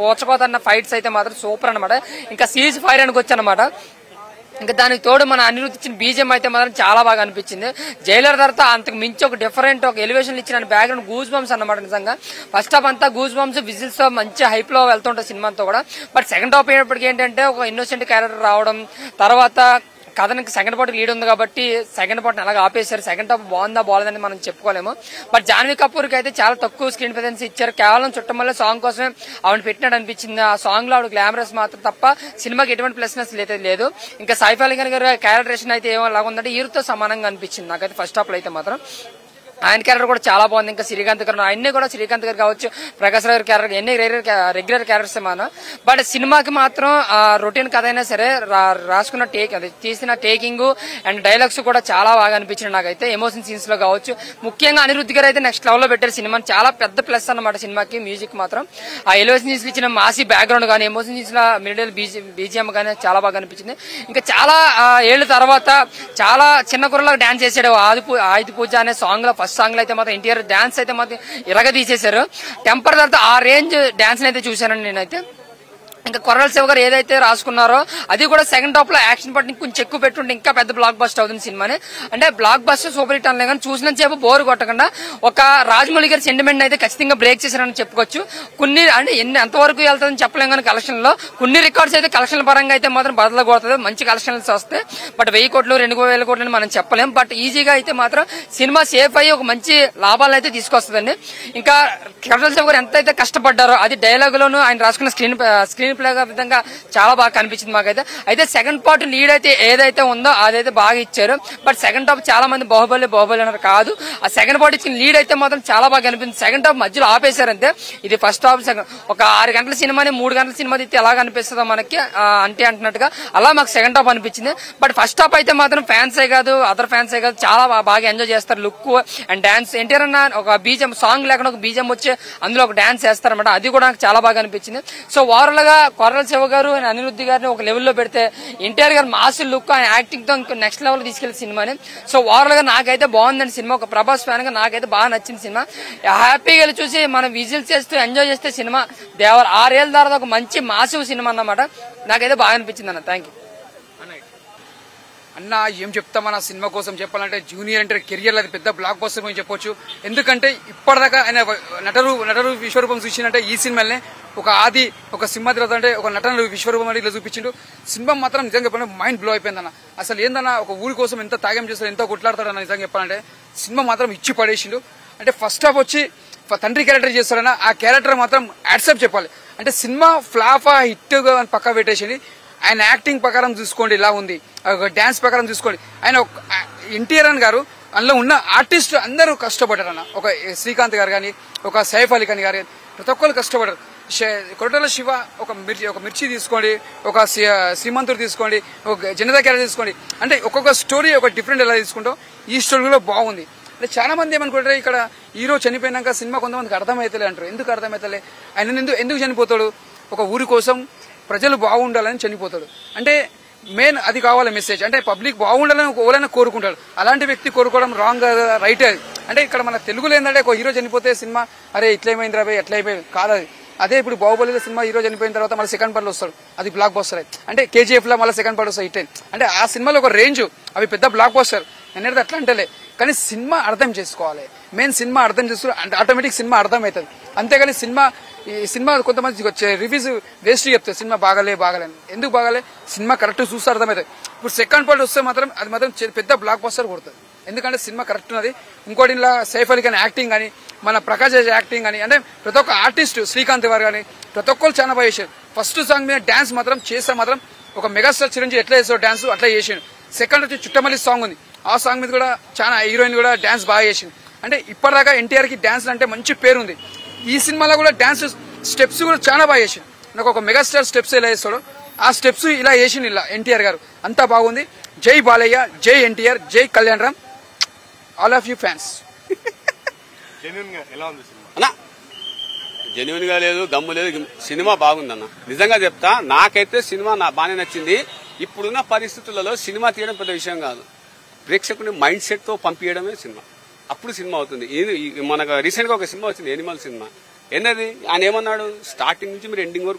పోచకోదన్న fights అయితే మాత్రం super అనమాట. ఇంకా సీజ్ ఫైర్ అని వచ్చానమాట. ఇంకా దానికి తోడు మన అనిరుద్ధ్ ఇచ్చిన బీజం అయితే మాత్రం చాలా బాగా అనిపించింది. జైలర్ తర్వాత అంతకు మించి ఒక డిఫరెంట్ ఒక ఎలివేషన్ ఇచ్చిన బ్యాక్గ్రౌండ్ గూస్ బంప్స్ అన్నమాట. నిజంగా ఫస్ట్ హాఫ్ అంతా గూస్ బంప్స్ విజిల్స్ తో మంచి హైప్ లో వెళ్తుంటాయి సినిమా అంతా కూడా. బట్ సెకండ్ హాఫ్ అయ్యేప్పటికి ఏంటంటే ఒక ఇన్నోసెంట్ క్యారెక్టర్ రావడం, తర్వాత కథనికి సెకండ్ పార్ట్ లీడ్ ఉంది కాబట్టి సెకండ్ పార్ట్ అలాగే ఆపేశారు. సెకండ్ హాఫ్ బాగుందా బాగలేదని మనం చెప్పుకోలేము. బట్ జాన్వీ కపూర్ కి అయితే చాలా తక్కువ స్క్రీన్ ప్రెజెన్స్ ఇచ్చారు. కేవలం చుట్టమల్ల సాంగ్ కోసమే ఆవిడ పెట్టినట్టు అనిపించింది. ఆ సాంగ్ లో ఆవిడ గ్లామరస్ మాత్రం తప్ప సినిమాకి ఎటువంటి ప్లస్నెస్ లేదు. ఇంకా సైఫ్ అలీ ఖాన్ గారి క్యారెక్టరేషన్ అయితే ఏమో లాగా ఉందంటే హీరోతో సమానంగా అనిపించింది నాకైతే ఫస్ట్ హాఫ్ లో అయితే మాత్రం. ఆయన క్యారెక్టర్ కూడా చాలా బాగుంది. ఇంకా శ్రీకాంత్ గారు అన్ని కూడా శ్రీకాంత్ గారు కావచ్చు, ప్రకాశ్ రావు క్యారెక్టర్ ఎన్ని రెగ్యులర్ క్యారెక్టర్స్ మనం. బట్ సినిమాకి మాత్రం రొటీన్ కథ అయినా సరే రాసుకున్న అది తీసిన టేకింగ్ అండ్ డైలాగ్స్ కూడా చాలా బాగా అనిపించింది నాకైతే. ఎమోషన్ సీన్స్ లో కావచ్చు, ముఖ్యంగా అనిరుద్ధ్ గారు అయితే నెక్స్ట్ లెవెల్ లో పెట్టారు సినిమాని. చాలా పెద్ద ప్లస్ అన్నమాట సినిమాకి. మ్యూజిక్ మాత్రం ఆ ఎలివేషన్ సీన్స్ ఇచ్చిన మాసీ బ్యాక్గ్రౌండ్ కానీ, ఎమోషన్ సీన్స్ మిడిల్ బీజిఎం కానీ చాలా బాగా అనిపించింది. ఇంకా చాలా ఏళ్ల తర్వాత చాలా చిన్న కుర్రలాగా డాన్స్ చేసాడు ఆయుధ పూజ అనే సాంగ్ లో. ఫస్ట్ సాంగ్ లో అయితే మాత్రం ఎన్టీఆర్ డాన్స్ అయితే మాత్రం ఇరగ తీసేశారు. టెంపర్ తర్వాత ఆ రేంజ్ డాన్స్ అయితే చూశానండి నేనైతే. ఇంకా కొర్రల శివ గారు ఏదైతే రాసుకున్నారో అది కూడా సెకండ్ హాఫ్ లో యాక్షన్ పార్ట్ కొంచెం ఎక్కువ పెట్టుంటే ఇంకా పెద్ద బ్లాక్ బస్టర్ అవుతుంది సినిమాని. అంటే బ్లాక్ బస్టర్ సూపర్ హిట్ అనలే కానీ చూసినంతసేపు బోర్ కొట్టకుండా ఒక రాజమౌళి గారి సెంటిమెంట్ అయితే ఖచ్చితంగా బ్రేక్ చేశారని చెప్పుకోవచ్చు. కొన్ని అంటే ఎంతవరకు వెళ్తుందని చెప్పలేం కానీ కలెక్షన్ లో కొన్ని రికార్డ్స్ అయితే కలెక్షన్ పరంగా అయితే మాత్రం బదలగొడుతుంది. మంచి కలెక్షన్స్ వస్తాయి. బట్ 1000 కోట్లు 2000 కోట్లు మనం చెప్పలేం. బట్ ఈజీగా అయితే మాత్రం సినిమా సేఫ్ అయ్యి ఒక మంచి లాభాలు అయితే తీసుకొస్తుందండి. ఇంకా కొర్రల శివ గారు ఎంతైతే కష్టపడ్డారో అది డైలాగ్ లోను ఆయన రాసుకున్న స్క్రీన్ ప్లేగా విధంగా చాలా బాగా కనిపించింది మాకైతే. అయితే సెకండ్ పార్ట్ లీడ్ అయితే ఏదైతే ఉందో అదైతే బాగా ఇచ్చారు. బట్ సెకండ్ హాఫ్ చాలా మంది బాహుబలి అన్నారు కాదు, ఆ సెకండ్ పార్ట్ ఇచ్చిన లీడ్ అయితే మాత్రం చాలా బాగా కనిపించింది. సెకండ్ హాఫ్ మధ్యలో ఆపేశారంతే. ఇది ఫస్ట్ హాఫ్ ఒక 6 గంటల సినిమాని 3 గంటల సినిమా అయితే ఎలా కనిపిస్తుందో మనకి అంటే అంటున్నట్టుగా అలా మాకు సెకండ్ హాఫ్ అనిపించింది. బట్ ఫస్ట్ హాఫ్ అయితే మాత్రం ఫ్యాన్సే కాదు అదర్ ఫ్యాన్సే కాదు చాలా బాగా ఎంజాయ్ చేస్తారు. లుక్ అండ్ డాన్స్ ఎన్టీఆర్ అన్న ఒక బీజం సాంగ్ లేకుండా ఒక బీజం వచ్చి అందులో ఒక డాన్స్ చేస్తారన్నమాట. అది కూడా నాకు చాలా బాగా అనిపించింది. సో ఓవరాల్ గా కొర్రల శివ గారు అండ్ అనిరుద్ధ్ గారిని ఒక లెవెల్లో పెడితే ఎన్టీఆర్ గారు మాస్ లుక్ ఆయన యాక్టింగ్ తో నెక్స్ట్ లెవెల్ తీసుకెళ్లి సినిమాని. సో ఓవరాల్ గా నాకైతే బాగుందండి సినిమా. ఒక ప్రభాస్ ఫ్యాన్ గా నాకైతే బాగా నచ్చింది సినిమా. హ్యాపీగా వెళ్ళి చూసి మనం విజిల్స్ చేస్తూ ఎంజాయ్ చేస్తే సినిమా దేవర్ 6 ఏళ్ళ తర్వాత ఒక మంచి మాసివ్ సినిమా అన్నమాట. నాకైతే బాగా అనిపించింది అన్న. థ్యాంక్ యూ అన్న. ఏం చెప్తామన్న సినిమా కోసం చెప్పాలంటే జూనియర్ అంటే కెరియర్ అది పెద్ద బ్లాక్ బస్టర్ అని చెప్పొచ్చు. ఎందుకంటే ఇప్పటిదాకా ఆయన నటరు విశ్వరూపం చూసిందంటే ఈ సినిమాలనే ఒక సింహాద్రత అంటే ఒక నటన విశ్వరూపం అంటే ఇలా చూపించిండు. సినిమా మాత్రం నిజంగా చెప్పాలంటే మైండ్ బ్లో అయిపోయిందన్న. అసలు ఏందన్నా ఒక ఊరి కోసం ఎంత త్యాగం చేస్తాడు, ఎంత కొట్లాడతాడన్న. నిజంగా చెప్పాలంటే సినిమా మాత్రం ఇచ్చి పడేసిండు. అంటే ఫస్ట్ హాఫ్ వచ్చి తండ్రి క్యారెక్టర్ చేస్తాడన్న, ఆ క్యారెక్టర్ మాత్రం యాక్సెప్ట్ చెప్పాలి. అంటే సినిమా ఫ్లాఫా హిట్ పక్క పెట్టేసింది. ఆయన యాక్టింగ్ ప్రకారం చూసుకోండి ఇలా ఉంది, డాన్స్ ప్రకారం చూసుకోండి. ఆయన ఎన్టీఆర్ గారు అందులో ఉన్న ఆర్టిస్ట్ అందరూ కష్టపడ్డారన్న. ఒక శ్రీకాంత్ గారు కానీ, ఒక సైఫ్ అలీ ఖాన్ గారు, ప్రతి ఒక్కరు కష్టపడ్డారు. కొరటాల శివ ఒక మిర్చి తీసుకోండి, ఒక శ్రీమంతుడు తీసుకోండి, ఒక జనతా క్యారెక్టర్ తీసుకోండి. అంటే ఒక్కొక్క స్టోరీ ఒక డిఫరెంట్ ఎలా తీసుకుంటాం. ఈ స్టోరీ కూడా బాగుంది. అంటే చాలా మంది ఏమనుకుంటారు ఇక్కడ హీరో చనిపోయినాక సినిమా కొంతమందికి అర్థమవుతలే అంటారు. ఎందుకు అర్థమవుతలే? ఆయన ఎందుకు చనిపోతాడు? ఒక ఊరి కోసం ప్రజలు బాగుండాలని చనిపోతాడు. అంటే మెయిన్ అది కావాలి మెసేజ్. అంటే పబ్లిక్ బాగుండాలని ఎవరైనా కోరుకుంటాడు. అలాంటి వ్యక్తి కోరుకోవడం రాంగ్ రైట్. అంటే ఇక్కడ మన తెలుగులో ఏంటంటే ఒక హీరో చనిపోతే సినిమా అరే ఇట్లయిపోయింది రాబోయ్ ఎట్లయిపోయింది కాదు. అదే ఇప్పుడు బాహుబలి సినిమా హీరో చనిపోయిన తర్వాత మళ్ళీ సెకండ్ పార్ట్ వస్తాడు, అది బ్లాక్ బస్టర్. అంటే కేజీఎఫ్ లో మళ్ళీ సెకండ్ పార్ట్ వస్తాయి హిట్. అంటే ఆ సినిమాలో ఒక రేంజ్ అవి పెద్ద బ్లాక్ బస్టర్. నేనేది అట్లా అంటేలే కానీ సినిమా అర్థం చేసుకోవాలి. మెయిన్ సినిమా అర్థం చేసుకుని ఆటోమేటిక్ సినిమా అర్థం అవుతుంది. అంతేగాని ఈ సినిమా కొంతమంది రివ్యూస్ వేస్ట్ చెప్తారు సినిమా బాగాలే. ఎందుకు బాగాలే? సినిమా కరెక్ట్ చూస్తే అర్థమవుతుంది. ఇప్పుడు సెకండ్ పార్ట్ వస్తే మాత్రం అది మాత్రం పెద్ద బ్లాక్ బస్టర్ కొడుతుంది. ఎందుకంటే సినిమా కరెక్ట్ ఉన్నది. ఇంకోటి ఇలా సైఫ్ అలీ ఖాన్ యాక్టింగ్ కానీ, మన ప్రకాష్ రాజ్ యాక్టింగ్ కానీ, అంటే ప్రతి ఒక్క ఆర్టిస్ట్ శ్రీకాంత్ గారు కానీ ప్రతి ఒక్కరు చాలా బాగా చేశారు. ఫస్ట్ సాంగ్ మీద డాన్స్ మాత్రం చేస్తే మాత్రం ఒక మెగాస్టార్ చిరంజీవి ఎట్లా చేసాడు డాన్స్ అట్లా చేసాడు. సెకండ్ వచ్చి చుట్టమల్లి సాంగ్ ఉంది, ఆ సాంగ్ మీద కూడా చాలా హీరోయిన్ కూడా డాన్స్ బాగా చేసింది. అంటే ఇప్పటిదాకా ఎన్టీఆర్ కి డాన్స్ అంటే మంచి పేరు ఉంది. ఈ సినిమాలో కూడా డాన్స్ స్టెప్స్ కూడా చాలా బాగా చేసింది. నాకు ఒక మెగాస్టార్ స్టెప్స్ ఎలా చేస్తాడో ఆ స్టెప్స్ ఇలా చేసింది ఇలా ఎన్టీఆర్ గారు. అంతా బాగుంది. జై బాలయ్య, జై ఎన్టీఆర్, జై Kalyan Ram, all of you fans. Genuine గా లేదు, దమ్ము లేదు, సినిమా బాగుందన్న. నిజంగా చెప్తా, నాకైతే సినిమా బాగానే నచ్చింది. ఇప్పుడున్న పరిస్థితులలో సినిమా తీయడం పెద్ద విషయం కాదు, ప్రేక్షకుని మైండ్ సెట్ తో పంపించడమే సినిమా. అప్పుడు సినిమా అవుతుంది. మనకు రీసెంట్ గా ఒక సినిమా వచ్చింది, ఎనిమల్ సినిమా. ఏంటది ఆయన ఏమన్నాడు, స్టార్టింగ్ నుంచి మీరు ఎండింగ్ వరకు